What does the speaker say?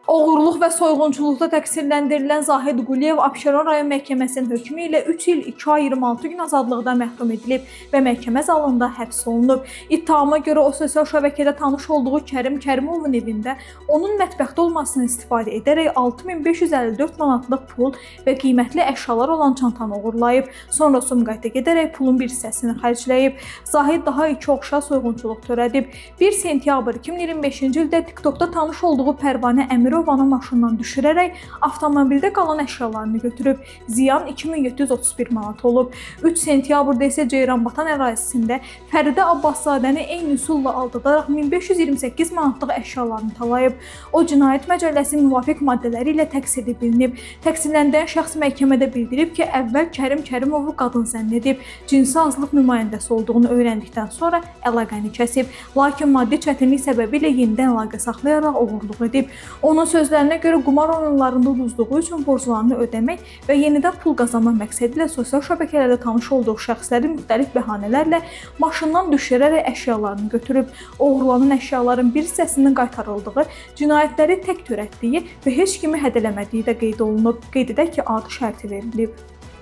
Oğurluq və soyğunçuluqda təqsirləndirilən Zahid Quliyev Abşeron rayon məhkəməsinin hökmü ilə 3 il 2 ay 26 gün azadlıqdan məhrum edilib və məhkəmə zalında həbs olunub. İttihama görə o sosial şəbəkədə tanış olduğu Kərim Kərimovun evində onun mətbəxdə olmasını istifadə edərək 6554 manatlıq pul və qiymətli əşyalar olan çantanı oğurlayıb. Sonra Sumqayıta gedərək pulun bir hissəsini xərcləyib. Zahid daha iki oxşar soyğunçuluq törədib. 1 sentyabr 2025-ci ildə TikTokda tanış olduğu Pərvanə Əmirovanı maşından düşürərək avtomobildə qalan əşyalarını götürüb. Ziyan 2731 manat olub. 3 sentyabrda isə Ceyranbatan ərazisində Fəridə Abbaszadəni eyni üsulla aldadaraq 1528 manatlıq əşyalarını talayıb. O, Cinayət Məcəlləsi müvafiq maddələri ilə təqsirli bilinib. Təqsirləndirilən şəxs məhkəmədə bildirib ki, əvvəl Kərim Kərimovu qadın zənn edib, cinsi azlıq nümayəndəsi olduğunu öyrəndikdən sonra əlaqəni kəsib. Lakin maddi çətinlik səbəbilə yenidən əlaqə saxlayaraq oğurluq edib. Onun sözlərinə görə qumar oyunlarında uduzduğu üçün borclarını ödəmək və yenidən pul qazanmaq məqsədilə sosial şəbəkələrdə tanış olduğu şəxsləri müxtəlif bəhanələrlə maşından düşürərək əşyalarını götürüb. Oğurlanan əşyaların bir hissəsinin qaytarıldığı, cinayətləri tək törətdiyi və heç kimi hədələmədiyi də qeyd olunub. Qeyd edək ki, adı şərti verilib.